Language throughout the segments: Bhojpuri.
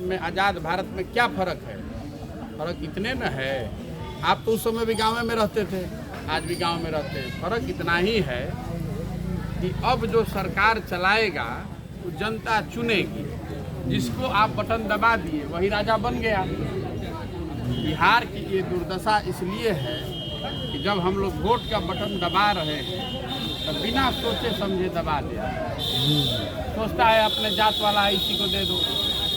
में आज़ाद भारत में क्या फ़र्क है? फ़र्क इतने न है, आप तो उस समय भी गाँव में रहते थे, आज भी गांव में रहते हैं। फ़र्क इतना ही है कि अब जो सरकार चलाएगा वो जनता चुनेगी, जिसको आप बटन दबा दिए वही राजा बन गया। बिहार की ये दुर्दशा इसलिए है कि जब हम लोग वोट का बटन दबा रहे हैं तो बिना सोचे समझे दबा दिया। सोचता है अपने जात वाला है इसी को दे दो,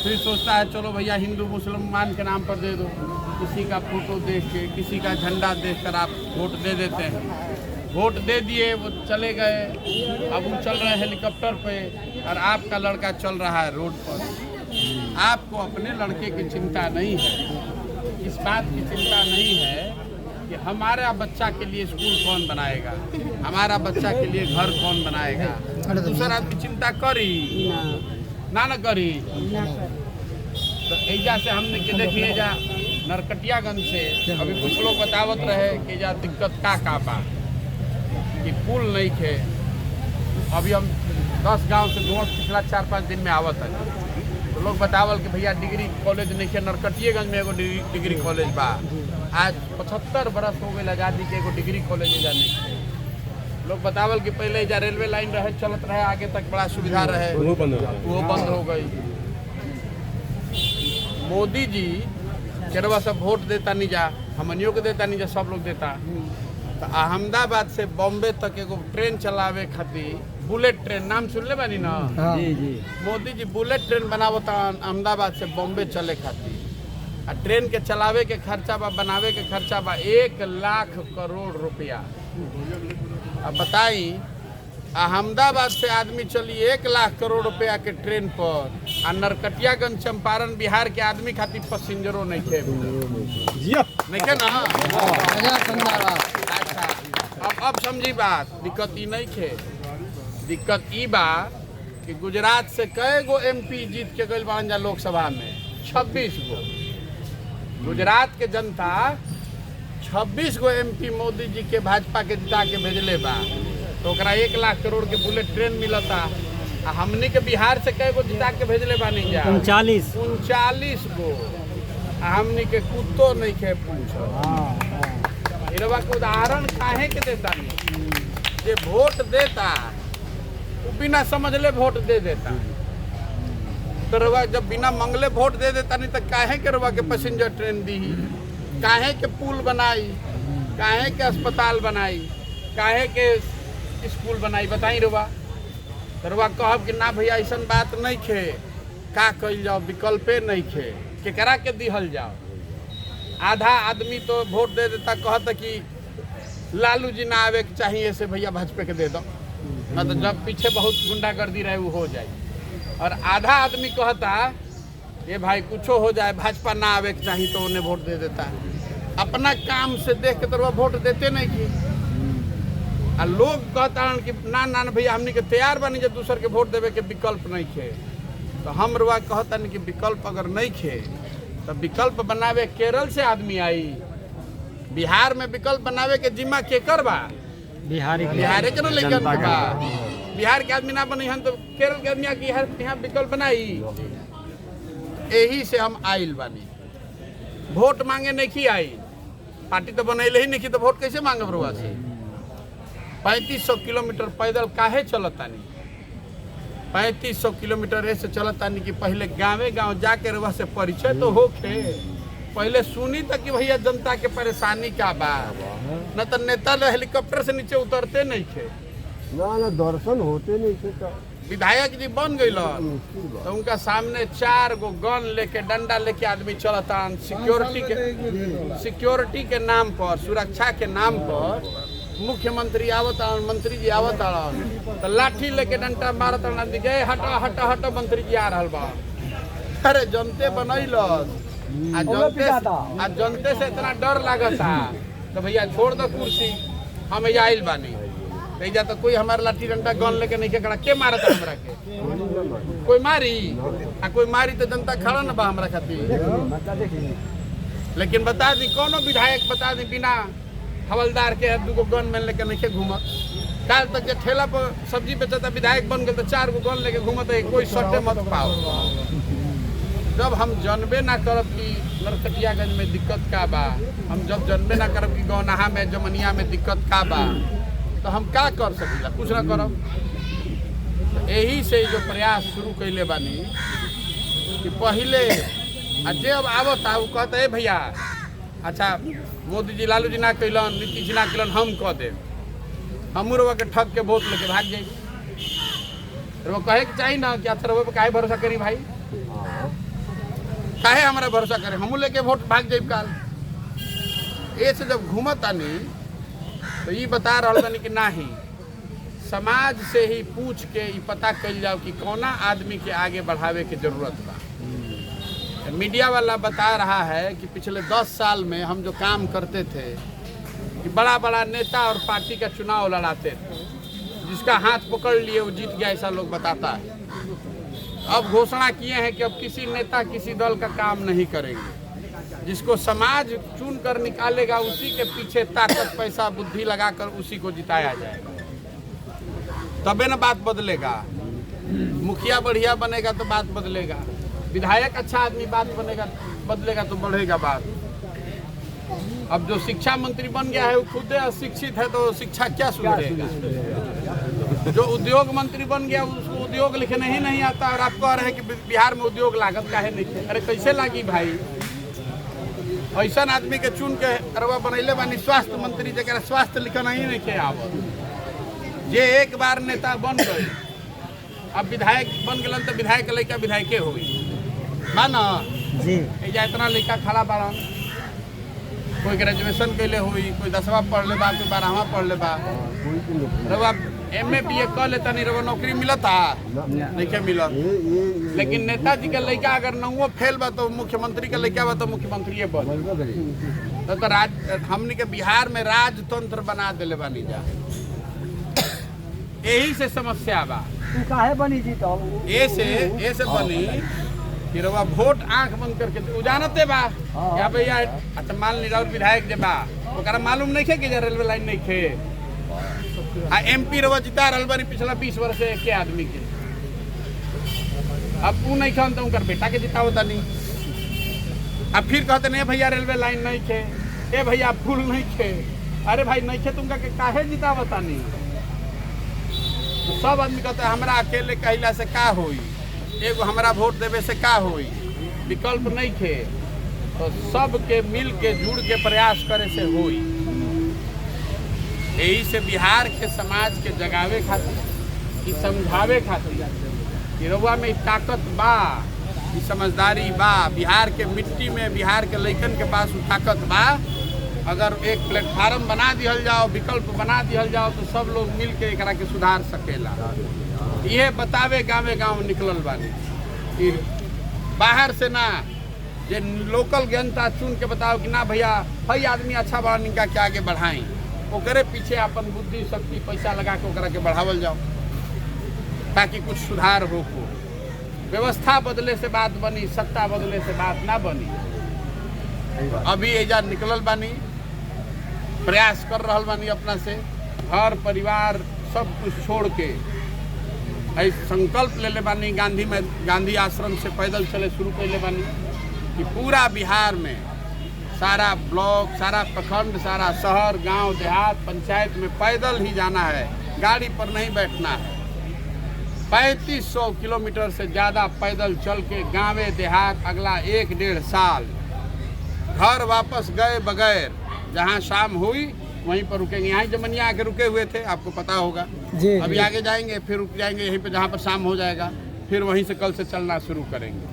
फिर सोचता है चलो भैया हिंदू मुसलमान के नाम पर दे दो, किसी का फोटो देख के किसी का झंडा देखकर आप वोट दे देते हैं। वोट दे दिए, वो चले गए, अब वो चल रहे हैं हेलीकॉप्टर पे और आपका लड़का चल रहा है रोड पर। आपको अपने लड़के की चिंता नहीं है, इस बात की चिंता नहीं है कि हमारा बच्चा के लिए स्कूल कौन बनाएगा, हमारा बच्चा के लिए घर कौन बनाएगा। दूसरा आदमी चिंता करी ना करी। तो ऐजा से हमने के देखिए जा नरकटियागंज से अभी कुछ लोग बतावत रहे कि जा दिक्कत का बा कि पुल नहीं थे। अभी हम 10 गांव से पिछला 4-5 दिन में आवत है, तो लोग बतावल कि भैया डिग्री कॉलेज नहीं थे, नरकटियागंज में एगो डिग्री कॉलेज बा। आज 75 बरस हो गए आज़ादी के, एगो डिग्री कॉलेज एजा नहीं थे। लोग बतावल कि पहले एजा रेलवे लाइन रहे, चलत रहे, आगे तक बड़ा सुविधा रहे, वो बंद हो गई। मोदी जी केरवा सब वोट देता नहीं जा, हमनियों को देता नहीं जा, सब लोग देता। तो अहमदाबाद से बॉम्बे तक एगो ट्रेन चलावे खातिर, बुलेट ट्रेन नाम सुन ले बानी ना? जी जी। मोदी जी बुलेट ट्रेन बनावता अहमदाबाद से बॉम्बे चले खातिर। आ ट्रेन के चलावे के खर्चा बा, बनावे के खर्चा बा 1 लाख करोड़ रुपया। अब बताई, अहमदाबाद से आदमी चली 1 लाख करोड़ रुपया के ट्रेन पर, आ नरकटियागंज चंपारण बिहार के आदमी खातिर पैसेंजरों नहीं थे, नहीं थे ना? अच्छा, अब समझी बात। दिक्कत ई नहीं थे, दिक्कत ई बा कि गुजरात से कई गो MP जीत के गइल बान जा लोकसभा में, 26 गो। गुजरात के जनता 26 गो MP मोदी जी के भाजपा के जिता के भेजले बा, तो ओकरा 1 लाख करोड़ के बुलेट ट्रेन मिलता। हमनी के बिहार से कई गो जिता के भेजले बानी जा 39 गो। हमनी के कुत्तो नहीं खे पूछो। इरवा के उदाहरण काहे के देता नहीं, जे वोट देता वो बिना समझले वोट दे देता। तो रवा जब बिना मंगले वोट दे देता नहीं, तो काहे के रवा के पैसेंजर ट्रेन दी, काहे के पुल बनाई, काहे के अस्पताल बनाई, काहे के स्कूल बनाई, बताई रवा। रवा कहब कि ना भैया ऐसा बात नहीं खे, का कल जाओ, विकल्पे नहीं खे, केकरा के दिहल जाओ। आधा आदमी तो वोट दे देता, कहता कि लालू जी ना आवे के चाहिए से भैया भाजपा के दे दो, ना तो जब पीछे बहुत गुंडागर्दी रहे वो हो जाए। और आधा आदमी कहता ये भाई कुछो हो जाए, भाजपा ना आवे के चाहिए, तो उन्हें वोट दे देता। अपना काम से देख के तो वह वोट देते नहीं की। आ लोग कहता कि ना भैया हमने के तैयार बनी जब दूसर के वोट देवे के विकल्प नहीं खे। तो हम रुआ कहता कि विकल्प अगर नहीं खे तो विकल्प बनावे केरल से आदमी आई। बिहार में विकल्प बनावे के जिम्मा केकर बा? बिहार के ना लेकर बा। बिहार के आदमी ना बनी हन तो केरल के आदमी आके यहाँ विकल्प बनाई। यही से हम आइल बानी, वोट मांगे नहीं की आई। पार्टी तो बनैले ही नहीं की, तो वोट कैसे मांगे रुआ से? 3500 किलोमीटर पैदल काहे चलतानी? 3500 किलोमीटर ऐसे चलतानी कि पहले गाँवे गाँव जाके रुआ से परिचय तो होखे, पहले सुनी तक कि भैया जनता के परेशानी क्या बा। न तो नेता हेलीकॉप्टर से नीचे उतरते नहीं थे, ना दर्शन होते नहीं थे। विधायक जी बन गई तो उनका सामने 4 गो गन लेके, डंडा लेके आदमी चलता। सिक्योरिटी के नाम पर, सुरक्षा के नाम पर मुख्यमंत्री आवता, मंत्री जी आवता तो लाठी लेके डंडा मारता, गए हटा हटा हटा मंत्री जी आ रहा बा। अरे जनते बनैल आ जनते से इतना डर लागता तो भैया छोड़ दो कुर्सी, हम आइल बानी। जा तो कोई हमारा लाठी डंडा गन लेके नहीं खड़ा, के मारता हमरा के? कोई मारी आ कोई मारी तो जनता खड़ा न बा हमरा खातिर। लेकिन बता दी कोनो विधायक बता दी बिना हवलदार के 2 गो गन में लेके नहीं घूमत। काल तक के ठेला पर सब्जी बेचता विधायक बन गए तो 4 गो गन लेके घूमत है, कोई सट्टे मत पाओ। जब हम जानबे ना करब कि नरकटियागंज में दिक्कत का बा, हम जब जानबे ना करब कि गौनाहा में जमनिया में दिक्कत का बा, तो हम का कर सकीला? कुछ ना करब। तो यही से जो प्रयास शुरू कैले बानी कि पहले जे अब आवता वो कहता है भैया अच्छा मोदी जी लालू जी ना कैलन, नीतीश जी ना कैलन, हम कह देव, हमू रवा के ठग के वोट लेके भाग जाई। वो कहे के चाहिए ना कि अच्छा रवा पे काहे भरोसा करी भाई, काहे हमारा भरोसा करे, हमू लेके वोट भाग जाई काल। ये से जब घूमता नहीं तो ये बता रहा बानी कि नहीं, समाज से ही पूछ के ये पता कल जाओ कि कौना आदमी के आगे बढ़ावे की जरूरत बा। मीडिया वाला बता रहा है कि पिछले 10 साल में हम जो काम करते थे कि बड़ा बड़ा नेता और पार्टी का चुनाव लड़ाते थे, जिसका हाथ पकड़ लिए वो जीत गया, ऐसा लोग बताता है। अब घोषणा किए हैं कि अब किसी नेता किसी दल का काम नहीं करेंगे, जिसको समाज चुन कर निकालेगा उसी के पीछे ताकत पैसा बुद्धि लगाकर उसी को जिताया जाएगा, तबे ना बात बदलेगा। मुखिया बढ़िया बनेगा तो बात बदलेगा, विधायक अच्छा आदमी बात बदलेगा तो बढ़ेगा बात। अब जो शिक्षा मंत्री बन गया है वो खुद अशिक्षित है, तो शिक्षा क्या सुधरेगा? जो उद्योग मंत्री बन गया उसको उद्योग लिखने ही नहीं आता, और आप कह रहे हैं कि बिहार में उद्योग लागत काहे नहीं? अरे कैसे लागी भाई? ऐसा आदमी के चुन के अरवा बनैले बानी स्वास्थ्य मंत्री, जरा स्वास्थ्य लिखना ही नहीं खे आवत। जे एक बार नेता बन गए, अब विधायक बन गए तो विधायक के लड़का विधायके होगी बा ना जी। इतना लड़का खड़ा बाड़न, कोई ग्रेजुएशन कैले हुई, कोई 10वां पढ़ ले बा, कोई 12वां पढ़ ले बा, रवा MA BA कर लेता नहीं, रवा नौकरी मिलता नहीं मिलत। लेकिन नेताजी के लड़का अगर 9वां फेल बा तो मुख्यमंत्री के लड़का बा तो मुख्यमंत्री बन तो राज हमनी के बिहार में राजतंत्र बना दिले बानी जा। यही से समस्या बा। काहे बनी जी? तो ऐसे बनी कि रवा वोट आंख बंद करके जानते बा या भैया अच्छा मान ली राउर विधायक जे बा ओकरा मालूम नहीं खे कि रेलवे लाइन नहीं खे, MP रवा जिता रहल बानी पिछला 20 वर्ष से के आदमी के, अब तू नहीं खान तो उनकर बेटा के जितावता नहीं। अब फिर कहते नहीं भैया रेलवे लाइन नहीं खे, ए भैया पुल नहीं खे, अरे भाई नहीं खे तुमका के काहे जितावता नहीं? तो सब आदमी कहते हमरा अकेले कहला से का होई, एगो हमरा वोट देवे से का होई, विकल्प नहीं खे, तो सबके मिल के जुड़ के प्रयास करे से होई। यही से बिहार के समाज के जगावे खातिर, कि समझावे खातिर कि रउआ में ताकत बा, कि समझदारी बा, बिहार के मिट्टी में बिहार के लइकन के पास ताकत बा। अगर एक प्लेटफार्म बना दिहल जाओ, विकल्प बना दिहल जाओ तो सब लोग मिल के एकरा के सुधार सकेला। ये बतावे गाँव गाँव निकलल बानी कि बाहर से ना, जे लोकल जनता चुन के बताओ कि ना भैया हई आदमी अच्छा बड़ा निका के आगे बढ़ाई, ओकरे पीछे अपन बुद्धि शक्ति पैसा लगा के ओकरा के बढ़ावल जाओ ताकि कुछ सुधार हो। व्यवस्था बदले से बात बनी, सत्ता बदले से बात ना बनी। अभी एजा निकलल बानी, प्रयास कर रहल बानी अपना से, घर परिवार सब कुछ छोड़ के संकल्प ले ले बानी। गांधी आश्रम से पैदल चले शुरू कैले बानी कि पूरा बिहार में सारा ब्लॉक, सारा प्रखंड, सारा शहर, गांव, देहात, पंचायत में पैदल ही जाना है, गाड़ी पर नहीं बैठना है। 3500 किलोमीटर से ज़्यादा पैदल चल के गाँवे देहात अगला 1-1.5 साल, घर वापस गए बगैर, जहाँ शाम हुई वहीं पर रुकेंगे। यहाँ जमनिया आके रुके हुए थे, आपको पता होगा जी। अभी आगे जाएंगे, फिर रुक जाएंगे यहीं पे जहाँ पर शाम हो जाएगा, फिर वहीं से कल से चलना शुरू करेंगे।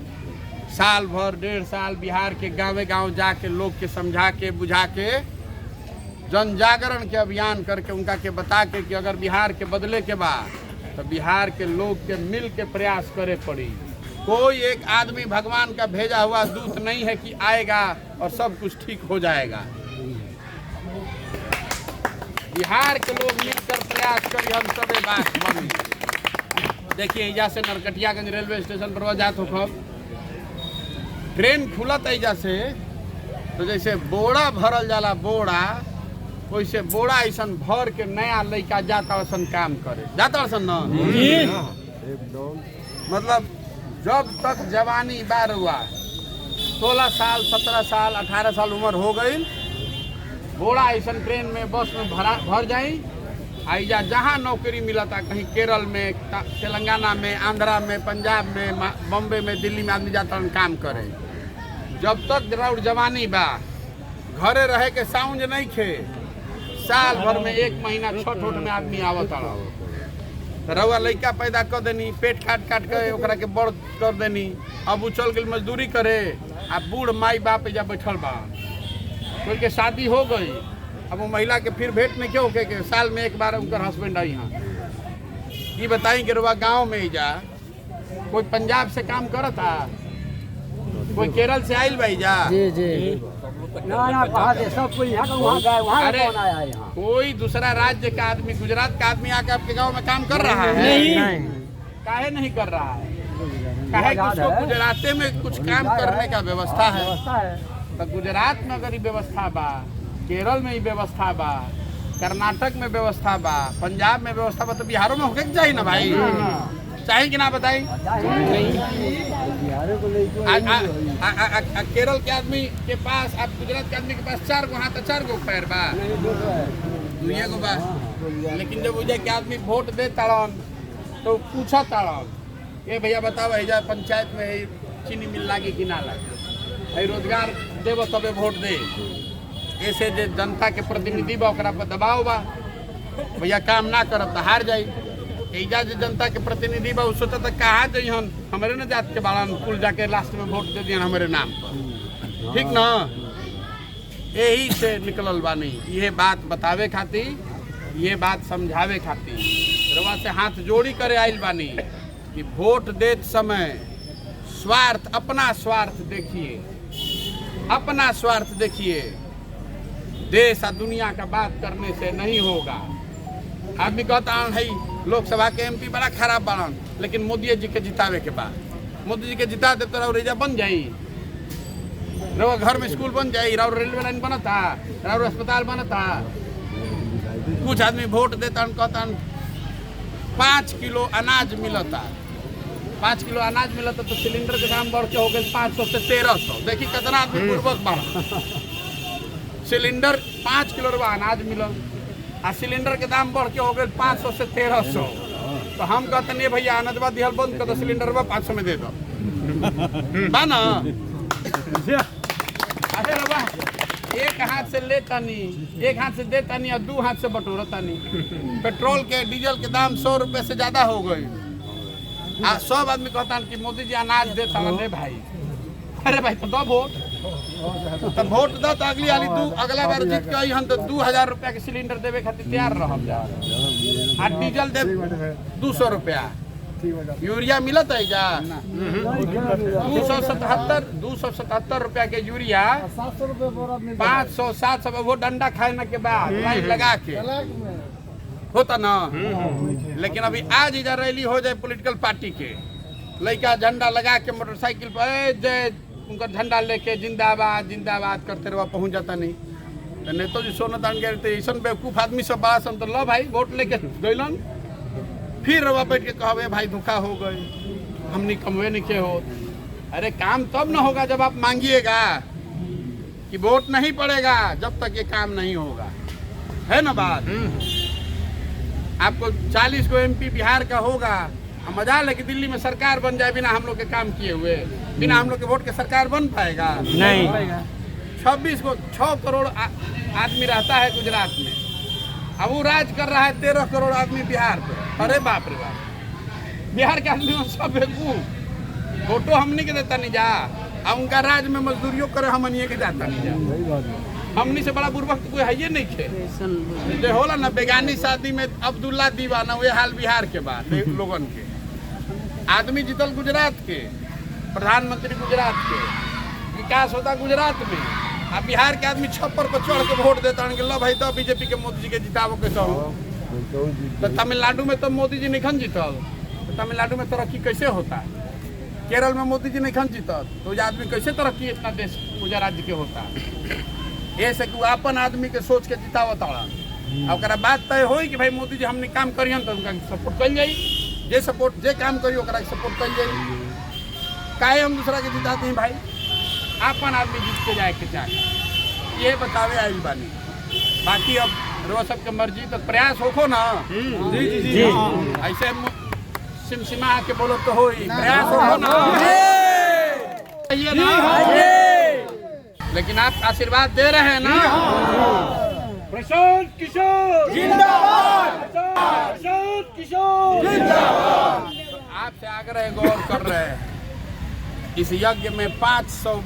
साल भर 1.5 साल बिहार के गाँव गाँव जाके लोग के समझा के बुझा के जन जागरण के अभियान करके उनका के बता के कि अगर बिहार के बदले के बाद तो बिहार के लोग के मिल के प्रयास करे पड़ी। कोई एक आदमी भगवान का भेजा हुआ दूत नहीं है कि आएगा और सब कुछ ठीक हो जाएगा। बिहार के लोग मिलकर प्रयास करी, हम सब बात बनी। देखिए एजा से नरकटियागंज रेलवे स्टेशन पर जात हो, खब ट्रेन खुलत एजा से तो जैसे बोड़ा भरल जाला बोड़ा, वैसे बोड़ा ऐसा भर के नया लड़का जाता वैसन काम करे, जाता वैसन न एकदम, मतलब जब तक जवानी बार हुआ 16 साल 17 साल 18 साल उम्र हो गई, घोड़ा ऐसा ट्रेन में बस में भर जाई, आइजा जहाँ नौकरी मिला था, कहीं केरल में, तेलंगाना में, आंध्रा में, पंजाब में, बॉम्बे में, दिल्ली में आदमी जाता काम करे। जब तक रउर जवानी बा, घरे रहे के साउंज नहीं खे, साल भर में 1 महीना छठ उठ में आदमी आवत रहो। रउआ लड़का पैदा कर देनी, पेट काट काट के ओकरा के बड़ कर देनी, अब उ चल गई मजदूरी करे, आ बूढ़ माई बाप एजा बैठल बा, कोई के शादी हो गई, अब वो महिला के फिर भेंट नहीं क्यों के साल में 1 बार उनका हस्बैंड आई। यहाँ ये बताई कि रुआ गाँव में जा कोई पंजाब से काम करता, कोई केरल से आयल भाई जा, जी जी ना कहा से सब कोई यहाँ का वहाँ गए, वहाँ अरे कौन आया है यहाँ? कोई दूसरा राज्य का आदमी, गुजरात का आदमी आके आपके गांव में काम कर रहा है? नहीं काहे नहीं कर रहा है? काहे कि उसको गुजराते में कुछ काम करने का व्यवस्था है। व्यवस्था है। तो गुजरात में अगर ये व्यवस्था बा, केरल में ही व्यवस्था बा, कर्नाटक में व्यवस्था बा, पंजाब में व्यवस्था बा, तो बिहारों में होके चाहिए ना भाई, चाहिए कि ना बताई? केरल के आदमी के पास, आप गुजरात के आदमी के पास 4 गो हाथ 4 गो पैर बा, 2 गो बा, लेकिन जब उजे के आदमी वोट दे ताड़न तो पूछा ताड़न, ये भैया बताओ एजा पंचायत में चीनी मिल लागी कि ना लागी, रोजगार देव तबे वोट दे। ऐसे जो जनता के प्रतिनिधि बा ओकरा पर दबाव बा, भैया काम ना करब तो हार जाई। एजा जो जनता के प्रतिनिधि बा सोचा तो कहा जइहन हमारे न जात के बाड़न, कुल जाके लास्ट में वोट दे दियन हमारे नाम पर, ठीक ना? यही से निकलल बानी, ये बात बतावे खातिर, ये बात समझावे खातिर रवा से हाथ जोड़ी करे आइल बानी कि वोट देते समय स्वार्थ, अपना स्वार्थ देखिए, अपना स्वार्थ देखिए, देश और दुनिया का बात करने से नहीं होगा। आदमी कहता है लोकसभा के एमपी बड़ा खराब बनन, लेकिन मोदी जी के जितावे के बाद, मोदी जी के जिता दे तो रेजा बन जाई, रवा घर में स्कूल बन जाई, राव रेलवे लाइन बनता, राव अस्पताल बनता। कुछ आदमी वोट देता कहता 5 किलो अनाज मिलता, 5 किलो अनाज मिलता तो सिलेंडर के दाम बढ़ के हो गए 500 से 1300। देखिए कितना आदमी पूर्वक बढ़ा, सिलेंडर 5 किलो रुपया अनाज मिलल आ सिलेंडर के दाम बढ़ के हो गए 500 से 1300। तो हम कहते नहीं भैया अनाजवा दिहल बंद कर दो, सिलेंडर 500 में दे दो बा ना। अरे रबा एक हाथ से लेता नहीं, एक हाथ से देता नहीं और 2 हाथ से बटोरता नहीं। पेट्रोल के डीजल के दाम 100 रुपये से ज्यादा हो गए, सब आदमी कहता कि मोदी जी अनाज देता नहीं भाई। अरे भाई तो दो वोट, तो वोट दो तो अगला बार जीत के आई हम तो 2000 रुपया के सिलेंडर देवे खातिर तैयार रहब जा, आ डीजल दे 200 रुपया, यूरिया मिलत है जा 277 रुपया के यूरिया, 500 700 वो डंडा खाने के बाद लाइन लगा के होता ना। लेकिन अभी आज इधर रैली हो जाए पॉलिटिकल पार्टी के, लड़का झंडा लगा के मोटरसाइकिल पर जय उनका झंडा लेके जिंदाबाद जिंदाबाद करते रहो, पहुंच जाता नहीं। तो नेता जी सोना दान गए ऐसा बेवकूफ आदमी सब बड़ा सन, तो लो भाई वोट लेके गैलन, फिर रवा बैठ के कहवे भाई धोखा हो गई, हमने कमवे नहीं के हो। अरे काम तब ना होगा जब आप मांगिएगा, कि वोट नहीं पड़ेगा जब तक ये काम नहीं होगा, है ना बात। आपको 40 को एमपी बिहार का होगा, मजा ले कि दिल्ली में सरकार बन जाए बिना हम लोग के काम किए हुए, बिना हम लोग के वोट के सरकार बन पाएगा नहीं। 26 को 6 करोड़ आदमी रहता है गुजरात में, अब वो राज कर रहा है 13 करोड़ आदमी बिहार पे। अरे बाप रे बाप, बिहार के आदमी सब बेवकूफ, वोटो हमने के देता नहीं जा, अब उनका राज में मजदूरियों करे हमनिए के जाता नहीं जा। हमनी से बड़ा बुर्बक कोई है ये नहीं थे, जो होला ना बेगानी शादी में अब्दुल्ला दीवाना, वे हाल बिहार के बाद लोगन के। आदमी जीतल गुजरात के, प्रधानमंत्री गुजरात के, विकास होता गुजरात में, अब बिहार के आदमी छप्पर पर चढ़ के वोट देता है, लो भाई तो बीजेपी के मोदी जी के जिताबो कैसे हो। तो तमिलनाडु में तो मोदी जी नहीं जीतल, तो तमिलनाडु में तरक्की कैसे होता है? केरल में मोदी जी नहीं जीतल, तो ये आदमी कैसे तरक्की इतना देश पूजा राज्य के होता है? ऐसे कि अपन आदमी के सोच के जितावत और बात तय हो कि भाई मोदी जी हमने काम करियन तो उनका सपोर्ट कल जाई, जे सपोर्ट जे काम करी ओकरा सपोर्ट कल जाई। काहे हम दूसरा के जिताते हैं भाई? आपन आदमी जीत के जाए के चाहे, ये बतावे आइल बानी। बाकी अब रोज सबके मर्जी तो प्रयास होखो ना। जी ऐसे सिमसिमा के बोलो तो हो ही प्रयास होखो ना। ये ना लेकिन आप आशीर्वाद दे रहे हैं ना। प्रशांत किशोर जिंदाबाद, प्रशांत किशोर जिंदाबाद। आपसे आग्रह गौर कर रहे हैं, इस यज्ञ में 500